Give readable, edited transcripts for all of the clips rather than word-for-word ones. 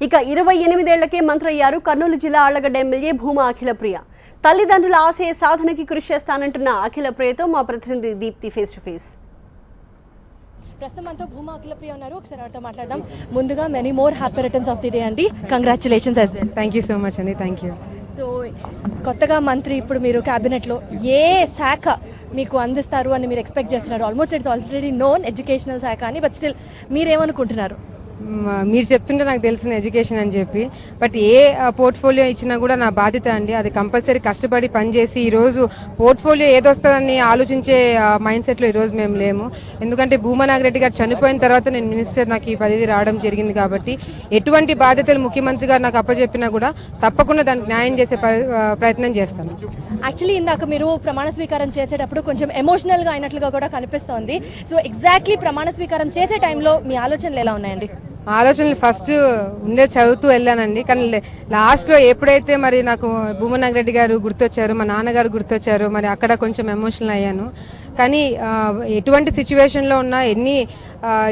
ఇక 28 ఏళ్లకే మంత్రయ్యారు కర్నూలు జిల్లా ఆళ్లగడ్డ ఎమ్మెల్యే భూమా అఖిలప్రియ. తల్లిదండ్రుల ఆశయ సాధనకి కృషి చేస్తానంటున్న అఖిలప్రియతో మా ప్రతినిధి దీప్తి ఫేస్ టు ఫేస్. ప్రస్తుతం మనతో భూమా అఖిలప్రియ ఉన్నారు. ఒకసారి వారితో మాట్లాడదాం. ముందుగా many more happy returns of the day అండి. Congratulations as well. Thank you so much అండి. Thank you. సో కొత్తగా మంత్రి ఇప్పుడు మీరు క్యాబినెట్లో ఏ శాఖ మీకు అందిస్తారు అని మీరు ఎక్స్పెక్ట్ చేస్తున్నారు? Almost it's already known educational శాఖ అని, బట్ స్టిల్ మీరేమనుకుంటున్నారు? మీరు చెప్తుంటే నాకు తెలిసిన ఎడ్యుకేషన్ అని చెప్పి, బట్ ఏ పోర్ట్ఫోలియో ఇచ్చినా కూడా నా బాధ్యత అండి. అది కంపల్సరీ కష్టపడి పనిచేసి ఈరోజు పోర్ట్ఫోలియో ఏదొస్తుందని ఆలోచించే మైండ్ సెట్లో ఈరోజు మేము లేము. ఎందుకంటే భూమా నాగిరెడ్డి గారు చనిపోయిన తర్వాత నేను మినిస్టర్ నాకు ఈ పదవి రావడం జరిగింది కాబట్టి ఎటువంటి బాధ్యతలు ముఖ్యమంత్రి గారు నాకు అప్పచెప్పినా కూడా తప్పకుండా దానికి న్యాయం చేసే ప్రయత్నం చేస్తాను. యాక్చువల్లీ ఇందాక మీరు ప్రమాణ స్వీకారం చేసేటప్పుడు కొంచెం ఎమోషనల్గా అయినట్లుగా కూడా కనిపిస్తోంది. సో ఎగ్జాక్ట్లీ ప్రమాణ స్వీకారం చేసే టైంలో మీ ఆలోచనలు ఎలా ఉన్నాయండి? ఆలోచనలు ఫస్ట్ ఉండే చదువుతూ వెళ్ళానండి, కానీ లాస్ట్లో ఎప్పుడైతే మరి నాకు భూమా నాగిరెడ్డి గారు గుర్తొచ్చారు, మా నాన్నగారు గుర్తొచ్చారు, మరి అక్కడ కొంచెం ఎమోషనల్ అయ్యాను. కానీ ఎటువంటి సిచ్యువేషన్లో ఉన్నా ఎన్ని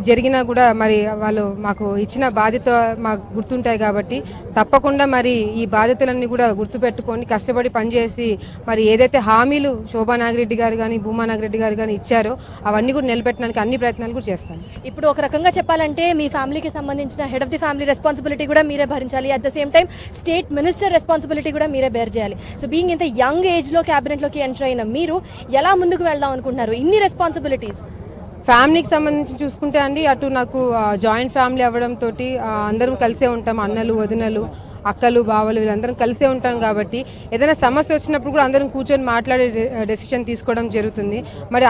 జరిగినా కూడా మరి వాళ్ళు మాకు ఇచ్చిన బాధ్యత మాకు గుర్తుంటాయి కాబట్టి తప్పకుండా మరి ఈ బాధ్యతలన్నీ కూడా గుర్తుపెట్టుకొని కష్టపడి పనిచేసి మరి ఏదైతే హామీలు శోభా నాగిరెడ్డి గారు కానీ భూమా నాగిరెడ్డి గారు కానీ ఇచ్చారో అవన్నీ కూడా నిలబెట్టడానికి అన్ని ప్రయత్నాలు కూడా చేస్తాను. ఇప్పుడు ఒక రకంగా చెప్పాలంటే మీ ఫ్యామిలీకి సంబంధించిన head of the family responsibility కూడా మీరే భరించాలి, at the same time state minister responsibility కూడా మీరే బేర్ చేయాలి. సో బీయింగ్ ఇంత యంగ్ ఏజ్లో క్యాబినెట్లోకి ఎంటర్ అయిన మీరు ఎలా ముందుకు వెళ్దాం అనుకుంటున్నారు ఇన్ని రెస్పాన్సిబిలిటీస్? ఫ్యామిలీకి సంబంధించి చూసుకుంటే అండి, అటు నాకు జాయింట్ ఫ్యామిలీ అవ్వడంతో అందరం కలిసే ఉంటాం, అన్నలు వదినలు అక్కలు బావలు వీళ్ళందరం కలిసే ఉంటాం కాబట్టి ఏదైనా సమస్య వచ్చినప్పుడు కూడా అందరం కూర్చొని మాట్లాడే డెసిషన్ తీసుకోవడం జరుగుతుంది. మరి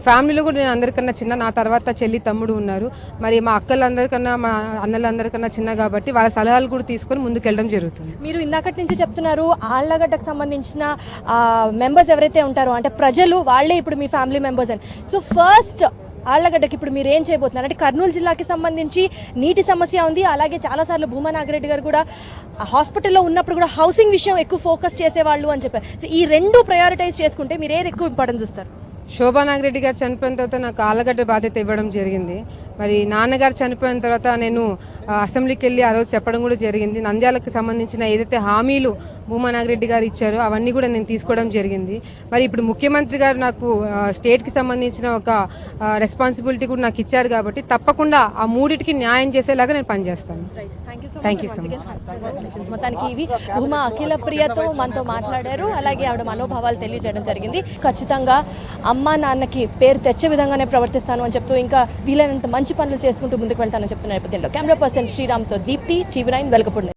ఫ్యామిలీలో కూడా నేను అందరికన్నా చిన్న, నా తర్వాత చెల్లి తమ్ముడు ఉన్నారు, మరి మా అక్కలందరికన్నా మా అన్నలందరికన్నా చిన్న కాబట్టి వాళ్ళ సలహాలు కూడా తీసుకొని ముందుకెళ్ళడం జరుగుతుంది. మీరు ఇందాకటి నుంచి చెప్తున్నారు ఆళ్లగడ్డకు సంబంధించిన మెంబర్స్ ఎవరైతే ఉంటారో అంటే ప్రజలు వాళ్ళే ఇప్పుడు మీ ఫ్యామిలీ మెంబర్స్ అని. సో ఫస్ట్ ఆళ్లగడ్డకి ఇప్పుడు మీరు ఏం చేయబోతున్నారు అంటే కర్నూలు జిల్లాకి సంబంధించి నీటి సమస్య ఉంది, అలాగే చాలాసార్లు భూమా నాగిరెడ్డి గారు కూడా హాస్పిటల్లో ఉన్నప్పుడు కూడా హౌసింగ్ విషయం ఎక్కువ ఫోకస్ చేసేవాళ్ళు అని చెప్పారు. సో ఈ రెండు ప్రయారిటైజ్ చేసుకుంటే మీరు ఏది ఎక్కువ ఇంపార్టెన్స్ ఇస్తారు? శోభా నాగిరెడ్డి గారు చనిపోయిన తర్వాత నాకు ఆళ్లగడ్డ బాధ్యత ఇవ్వడం జరిగింది. మరి నాన్నగారు చనిపోయిన తర్వాత నేను అసెంబ్లీకి వెళ్ళి ఆ రోజు చెప్పడం కూడా జరిగింది. నంద్యాలకు సంబంధించిన ఏదైతే హామీలు భూమా నాగిరెడ్డి గారు ఇచ్చారో అవన్నీ కూడా నేను తీసుకోవడం జరిగింది. మరి ఇప్పుడు ముఖ్యమంత్రి గారు నాకు స్టేట్కి సంబంధించిన ఒక రెస్పాన్సిబిలిటీ కూడా నాకు ఇచ్చారు కాబట్టి తప్పకుండా ఆ మూడింటికి న్యాయం చేసేలాగా నేను పనిచేస్తాను. Thank you so much. మొత్తానికి ఇవి భూమా అఖిలప్రియతో మనతో మాట్లాడారు, అలాగే ఆవిడ మనోభావాలు తెలియజేయడం జరిగింది. ఖచ్చితంగా అమ్మా నాన్నకి పేరు తెచ్చే విధంగానే ప్రవర్తిస్తాను అని చెప్తూ ఇంకా వీలైనంత మంచి పనులు చేసుకుంటూ ముందుకు వెళ్తానని చెప్తున్న నేపథ్యంలో కెమెరా పర్సన్ శ్రీరామ్తో దీప్తి, TV9 వెల్కపూడి.